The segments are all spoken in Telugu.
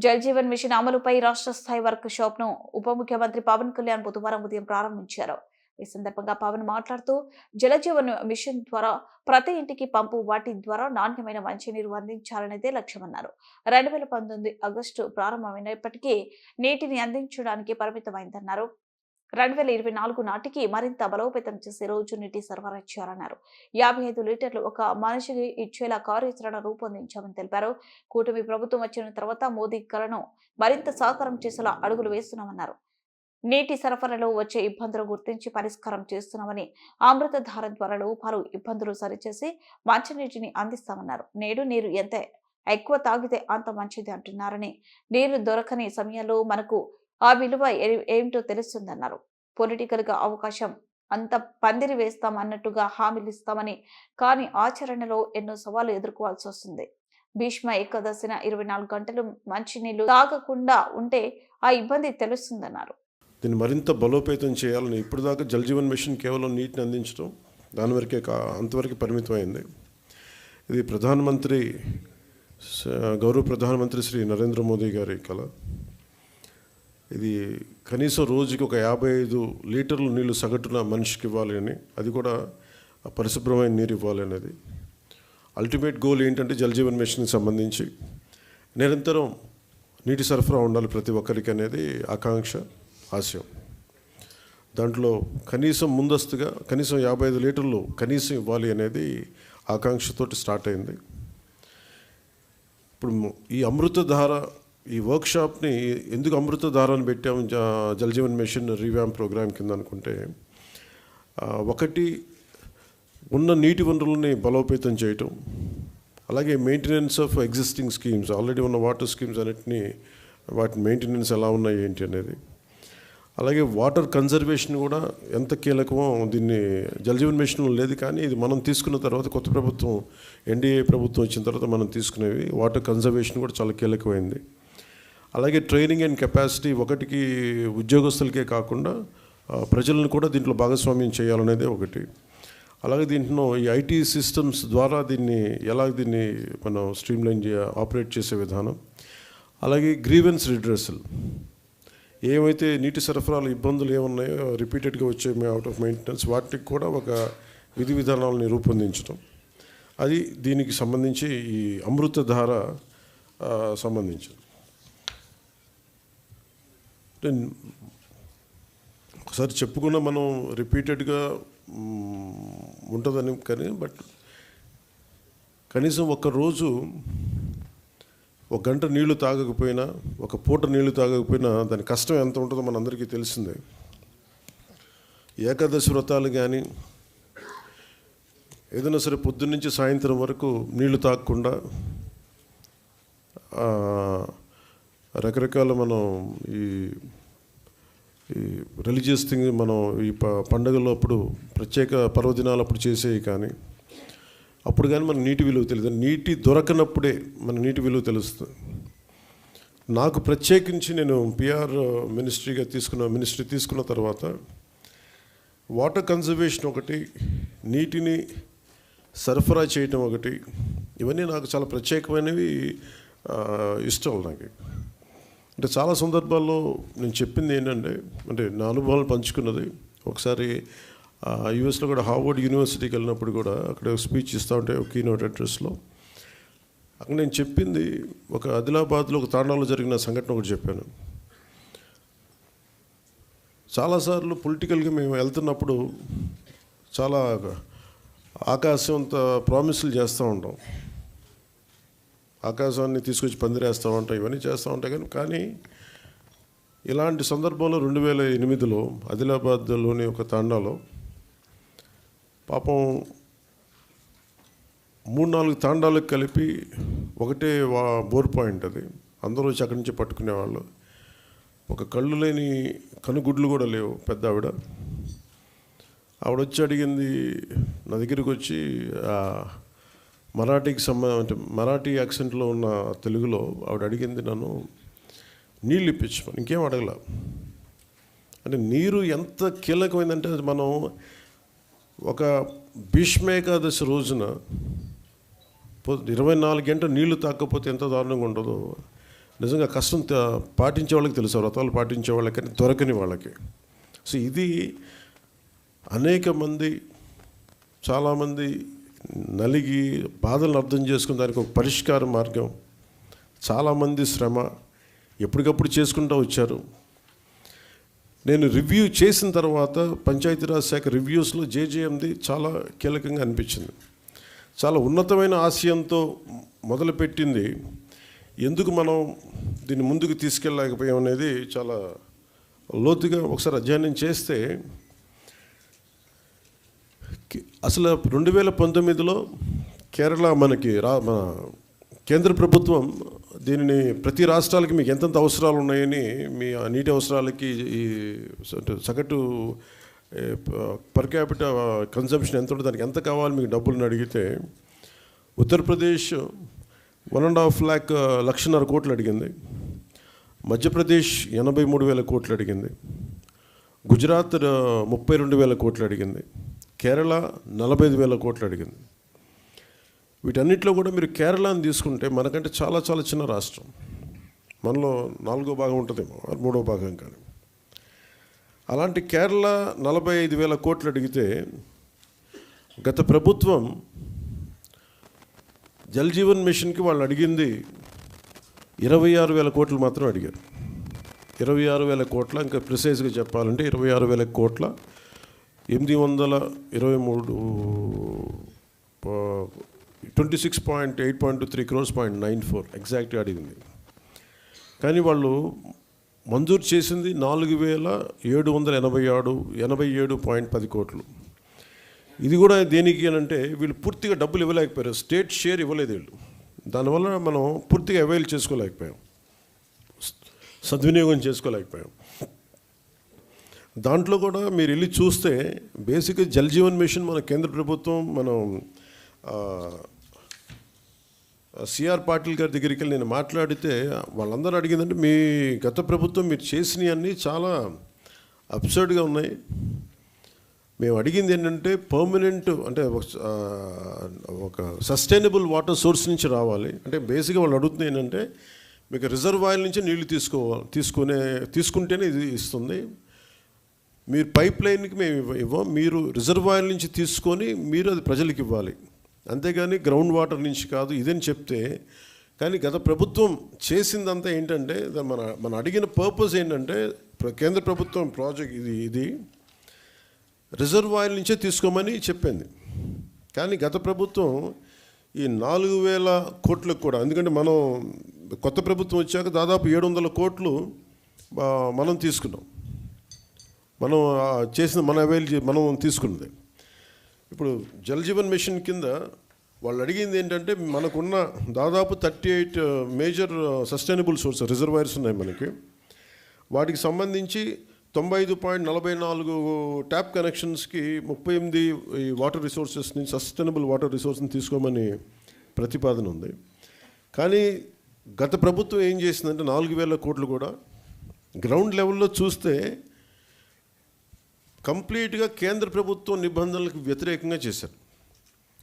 జల్ జీవన్ మిషన్ అమలుపై రాష్ట్ర స్థాయి వర్క్ షాప్ ను ఉప ముఖ్యమంత్రి పవన్ కళ్యాణ్ బుధవారం ఉదయం ప్రారంభించారు. ఈ సందర్భంగా పవన్ మాట్లాడుతూ జల జీవన్ మిషన్ ద్వారా ప్రతి ఇంటికి పంపు వాటి ద్వారా నాణ్యమైన మంచినీరు అందించాలనేదే లక్ష్యమన్నారు. 2019 ఆగస్టు ప్రారంభమైనప్పటికీ నీటిని అందించడానికి పరిమితమైందన్నారు. 2024 నాటికి మరింత బలోపేతం చేసి రోజు నీటి సరఫరా చేయాలన్నారు. 55 లీటర్లు ఒక మనిషికి ఇచ్చేలా కార్యాచరణ రూపొందించామని తెలిపారు. కూటమి ప్రభుత్వం వచ్చిన తర్వాత మోదీ కలను మరింత సాకారం చేసేలా అడుగులు వేస్తున్నామన్నారు. నీటి సరఫరాలో వచ్చే ఇబ్బందులు గుర్తించి పరిష్కారం చేస్తున్నామని, అమృతధార ద్వారా పలు ఇబ్బందులు సరిచేసి మంచినీటిని అందిస్తామన్నారు. నేడు నీరు ఎంత ఎక్కువ తాగితే అంత మంచిది అంటున్నారని, నీరు దొరకని సమయంలో మనకు ఆ విలువ ఏమిటో తెలుస్తుందన్నారు. పొలిటికల్ గా అవకాశం అంత పందిరి వేస్తాం అన్నట్టుగా హామీలు ఇస్తామని, కానీ ఆచరణలో ఎన్నో సవాళ్లు ఎదుర్కోవాల్సి వస్తుంది. భీష్మ ఏకాదశిన 24 గంటలు మంచినీళ్లు తాగకుండా ఉంటే ఆ ఇబ్బంది తెలుస్తుందన్నారు. దీన్ని మరింత బలోపేతం చేయాలని ఇప్పుడు దాకా జల్ జీవన్ మిషన్ కేవలం నీటిని అందించడం దాని వరకే అంతవరకు పరిమితమైంది. ఇది గౌరవ ప్రధానమంత్రి శ్రీ నరేంద్ర మోదీ గారి కళ. ఇది కనీసం రోజుకి ఒక 55 లీటర్లు నీళ్లు సగటున మనిషికి ఇవ్వాలి అని, అది కూడా పరిశుభ్రమైన నీరు ఇవ్వాలి అనేది అల్టిమేట్ గోల్. ఏంటంటే జల్ జీవన్ మిషన్కి సంబంధించి నిరంతరం నీటి సరఫరా ఉండాలి ప్రతి ఒక్కరికి అనేది ఆకాంక్ష, ఆశయం. దాంట్లో కనీసం ముందస్తుగా కనీసం 55 లీటర్లు కనీసం ఇవ్వాలి అనేది ఆకాంక్షతోటి స్టార్ట్ అయింది. ఇప్పుడు ఈ అమృతధార ఈ వర్క్షాప్ని ఎందుకు అమృతధార అని పెట్టాము Jal Jeevan mission revamp program కింద అనుకుంటే, ఒకటి ఉన్న నీటి వనరులని బలోపేతం చేయటం, అలాగే maintenance of existing schemes, already ఉన్న వాటర్ స్కీమ్స్ అన్నిటినీ వాటి మెయింటెనెన్స్ ఎలా ఉన్నాయి ఏంటి అనేది, అలాగే వాటర్ కన్జర్వేషన్ కూడా ఎంత కీలకమో దీన్ని జల్ జీవన్ మిషన్లో లేదు, కానీ ఇది మనం తీసుకున్న తర్వాత కొత్త ప్రభుత్వం ఎన్డీఏ ప్రభుత్వం వచ్చిన తర్వాత మనం తీసుకునేవి వాటర్ కన్జర్వేషన్ కూడా చాలా కీలకమైంది. అలాగే ట్రైనింగ్ అండ్ కెపాసిటీ, ఒకటికి ఉద్యోగస్తులకే కాకుండా ప్రజలను కూడా దీంట్లో భాగస్వామ్యం చేయాలనేది ఒకటి. అలాగే దీంట్లో ఈ ఐటీ సిస్టమ్స్ ద్వారా దీన్ని మనం స్ట్రీమ్లైన్ ఆపరేట్ చేసే విధానం, అలాగే గ్రీవెన్స్ రిడ్రెసల్, ఏమైతే నీటి సరఫరాలు ఇబ్బందులు ఏమున్నాయో రిపీటెడ్గా వచ్చే అవుట్ ఆఫ్ మెయింటెనెన్స్, వాటికి కూడా ఒక విధి విధానాలని రూపొందించడం, అది దీనికి సంబంధించి ఈ అమృతధార సంబంధించింది. ఒకసారి చెప్పుకున్న మనం రిపీటెడ్గా ఉంటుందని, కానీ బట్ కనీసం ఒక్కరోజు 1 గంట నీళ్లు తాగకపోయినా, ఒక పూట నీళ్లు తాగకపోయినా దాని కష్టం ఎంత ఉంటుందో మనందరికీ తెలిసిందే. ఏకాదశి వ్రతాలు కానీ ఏదైనా సరే పొద్దున్నుంచి సాయంత్రం వరకు నీళ్లు తాగకుండా రకరకాల మనం ఈ రిలీజియస్ థింగ్ మనం ఈ పండుగల్లో అప్పుడు ప్రత్యేక పర్వదినాలప్పుడు చేసేవి, కానీ అప్పుడు కానీ మనకు నీటి విలువ తెలియదు. నీటి దొరకనప్పుడే మన నీటి విలువ తెలుస్తుంది. నాకు ప్రత్యేకించి నేను పిఆర్ మినిస్ట్రీ తీసుకున్న తర్వాత వాటర్ కన్జర్వేషన్ ఒకటి, నీటిని సరఫరా చేయటం ఒకటి, ఇవన్నీ నాకు చాలా ప్రత్యేకమైనవి, ఇష్టం నాకు. అంటే చాలా సందర్భాల్లో నేను చెప్పింది ఏంటంటే, అంటే నా అనుభవాలు పంచుకున్నది. ఒకసారి యూఎస్లో కూడా హార్వర్డ్ యూనివర్సిటీకి వెళ్ళినప్పుడు కూడా అక్కడ స్పీచ్ ఇస్తూ ఉంటే ఒక కీనోట్ అడ్రస్లో అక్కడ నేను చెప్పింది, ఒక ఆదిలాబాద్లో ఒక తాండాలో జరిగిన సంఘటన ఒకటి చెప్పాను. చాలాసార్లు పొలిటికల్గా మేము వెళ్తున్నప్పుడు చాలా ఆకాశంత ప్రామిసులు చేస్తూ ఉంటాం, ఆకాశాన్ని తీసుకొచ్చి పందిరేస్తూ ఉంటాం, ఇవన్నీ చేస్తూ ఉంటాం. కానీ ఇలాంటి సందర్భంలో 2008లో ఆదిలాబాద్లోని ఒక తాండాలో పాపం 3-4 తాండాలకు కలిపి ఒకటే బోర్ పాయింట్, అది అందరూ వచ్చి అక్కడి నుంచి పట్టుకునేవాళ్ళు. ఒక కళ్ళు లేని కనుగుడ్లు కూడా లేవు పెద్ద ఆవిడ వచ్చి అడిగింది నా దగ్గరికి వచ్చి, మరాఠీ యాక్సెంట్లో ఉన్న తెలుగులో ఆవిడ అడిగింది నన్ను నీళ్ళు ఇప్పించమని, ఇంకేం అడగల. అంటే నీరు ఎంత కీలకమైందంటే, మనం ఒక భీష్మేకాదశి రోజున 24 గంటలు నీళ్లు తాగకపోతే ఎంత దారుణంగా ఉంటుందో, నిజంగా కష్టం పాటించే వాళ్ళకి తెలుసు, వ్రతాలు పాటించే వాళ్ళకి, కానీ దొరకని వాళ్ళకి. సో ఇది అనేక మంది, చాలామంది నలిగి బాధలను అర్థం చేసుకుని దానికి ఒక పరిష్కార మార్గం, చాలామంది శ్రమ ఎప్పటికప్పుడు చేసుకుంటూ వచ్చారు. నేను రివ్యూ చేసిన తర్వాత పంచాయతీరాజ్ శాఖ రివ్యూస్లో జేజేఎంది చాలా కీలకంగా అనిపించింది. చాలా ఉన్నతమైన ఆశయంతో మొదలుపెట్టింది, ఎందుకు మనం దీన్ని ముందుకు తీసుకెళ్ళలేకపోయాం అనేది చాలా లోతుగా ఒకసారి అధ్యయనం చేస్తే, అసలు 2019లో కేరళ మన కేంద్ర ప్రభుత్వం దీనిని ప్రతి రాష్ట్రాలకి మీకు ఎంతెంత అవసరాలు ఉన్నాయని, మీ నీటి అవసరాలకి ఈ సగటు పర్ క్యాపిటల్ కన్సంప్షన్ ఎంత ఉంటుంది, దానికి ఎంత కావాలి మీకు డబ్బులను అడిగితే, ఉత్తరప్రదేశ్ 1.5 లక్షన్నర కోట్లు అడిగింది, మధ్యప్రదేశ్ 83,000 కోట్లు అడిగింది, గుజరాత్ 32,000 కోట్లు అడిగింది, కేరళ 45,000 కోట్లు అడిగింది. వీటన్నిటిలో కూడా మీరు కేరళని తీసుకుంటే మనకంటే చాలా చాలా చిన్న రాష్ట్రం, మనలో 4వ భాగం ఉంటుందేమో, 3వ భాగం కానీ. అలాంటి కేరళ 45,000 కోట్లు అడిగితే, గత ప్రభుత్వం జల్ జీవన్ మిషన్కి వాళ్ళు అడిగింది 26,000 కోట్లు మాత్రం అడిగారు. 26,000 కోట్ల, ఇంకా ప్రిసైజ్గా చెప్పాలంటే 26,000 కోట్ల 823 26.8.23 crores 0.94 ఎగ్జాక్ట్గా అడిగింది. కానీ వాళ్ళు మంజూరు చేసింది 4,787.10 కోట్లు. ఇది కూడా దేనికి అని అంటే, వీళ్ళు పూర్తిగా డబ్బులు ఇవ్వలేకపోయారు, స్టేట్ షేర్ ఇవ్వలేదు వీళ్ళు. దానివల్ల మనం పూర్తిగా అవైల్ చేసుకోలేకపోయాం, సద్వినియోగం చేసుకోలేకపోయాం. దాంట్లో కూడా మీరు వెళ్ళి చూస్తే బేసిక్గా జల్ జీవన్ మిషన్ మన కేంద్ర ప్రభుత్వం, మనం సిఆర్ పాటిల్ గారి దగ్గరికి వెళ్ళి నేను మాట్లాడితే వాళ్ళందరూ అడిగిందంటే, మీ గత ప్రభుత్వం మీరు చేసినవి అన్నీ చాలా అబ్సర్డ్గా ఉన్నాయి, మేము అడిగింది ఏంటంటే పర్మనెంట్, అంటే ఒక సస్టైనబుల్ వాటర్ సోర్స్ నుంచి రావాలి. అంటే బేసిక్గా వాళ్ళు అడుగుతుంది ఏంటంటే, మీకు రిజర్వాయర్ నుంచి నీళ్లు తీసుకుంటేనే ఇది ఇస్తుంది, మీరు పైప్ లైన్కి మేము ఇవ్వం, మీరు రిజర్వాయర్ నుంచి తీసుకొని మీరు అది ప్రజలకు ఇవ్వాలి, అంతేగాని గ్రౌండ్ వాటర్ నుంచి కాదు ఇదని చెప్తే. కానీ గత ప్రభుత్వం చేసిందంతా ఏంటంటే, మన అడిగిన పర్పస్ ఏంటంటే, కేంద్ర ప్రభుత్వం ప్రాజెక్ట్ ఇది రిజర్వాయర్ నుంచే తీసుకోమని చెప్పింది. కానీ గత ప్రభుత్వం ఈ 4,000 కోట్లకు కూడా, ఎందుకంటే మనం కొత్త ప్రభుత్వం వచ్చాక దాదాపు 700 కోట్లు మనం తీసుకున్నాం, మనం చేసిన మనం తీసుకున్నది. ఇప్పుడు జల్ జీవన్ మిషన్ కింద వాళ్ళు అడిగింది ఏంటంటే, మనకున్న దాదాపు 38 మేజర్ సస్టైనబుల్ సోర్స్ రిజర్వాయర్స్ ఉన్నాయి మనకి, వాటికి సంబంధించి 95.44 ట్యాప్ కనెక్షన్స్కి 38 వాటర్ రిసోర్సెస్ నుంచి సస్టైనబుల్ వాటర్ రిసోర్స్ని తీసుకోమని ప్రతిపాదన ఉంది. కానీ గత ప్రభుత్వం ఏం చేసిందంటే 4,000 కోట్లు కూడా గ్రౌండ్ లెవెల్లో చూస్తే కంప్లీట్గా కేంద్ర ప్రభుత్వం నిబంధనలకు వ్యతిరేకంగా చేశారు.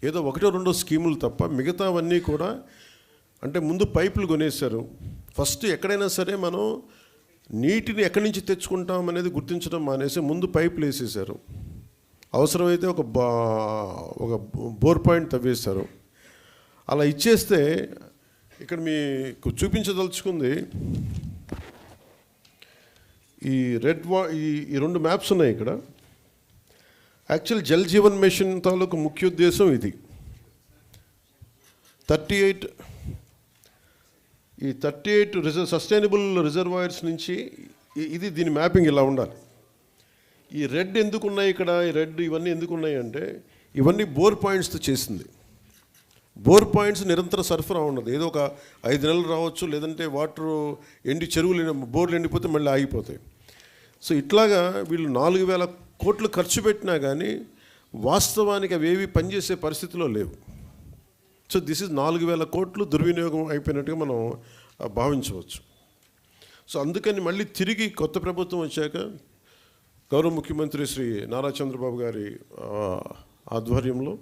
ఏదో 1-2 స్కీములు తప్ప మిగతావన్నీ కూడా, అంటే ముందు పైపులు కొనేశారు. ఫస్ట్ ఎక్కడైనా సరే మనం నీటిని ఎక్కడి నుంచి తెచ్చుకుంటాం అనేది గుర్తించడం మానేసి ముందు పైపులు వేసేసారు. అవసరమైతే ఒక బోర్ పాయింట్ తవ్వేశారు. అలా ఇచ్చేస్తే, ఇక్కడ మీకు చూపించదలుచుకుంది ఈ ఈ 2 మ్యాప్స్ ఉన్నాయి ఇక్కడ. యాక్చువల్ జల్ జీవన్ మిషన్ తాలూకు ముఖ్య ఉద్దేశం ఇది. 38 సస్టైనబుల్ రిజర్వాయర్స్ నుంచి ఇది, దీని మ్యాపింగ్ ఇలా ఉండాలి. ఈ రెడ్ ఎందుకు ఉన్నాయి ఇక్కడ, ఈ రెడ్ ఇవన్నీ ఎందుకు ఉన్నాయి అంటే, ఇవన్నీ బోర్ పాయింట్స్తో చేసింది. బోర్ పాయింట్స్ నిరంతర సరఫరా ఉండదు, ఏదో ఒక 5 నెలలు రావచ్చు, లేదంటే వాటర్ చెరువులు బోర్లు ఎండిపోతే మళ్ళీ ఆగిపోతాయి. సో ఇట్లాగా వీళ్ళు 4,000 కోట్లు ఖర్చు పెట్టినా కానీ వాస్తవానికి అవి ఏవి పనిచేసే పరిస్థితిలో లేవు. సో దిస్ ఇస్ 4,000 కోట్లు దుర్వినియోగం అయిపోయినట్టుగా మనం భావించవచ్చు. సో అందుకని మళ్ళీ తిరిగి కొత్త ప్రభుత్వం వచ్చాక గౌరవ ముఖ్యమంత్రి శ్రీ నారా చంద్రబాబు గారి ఆధ్వర్యంలో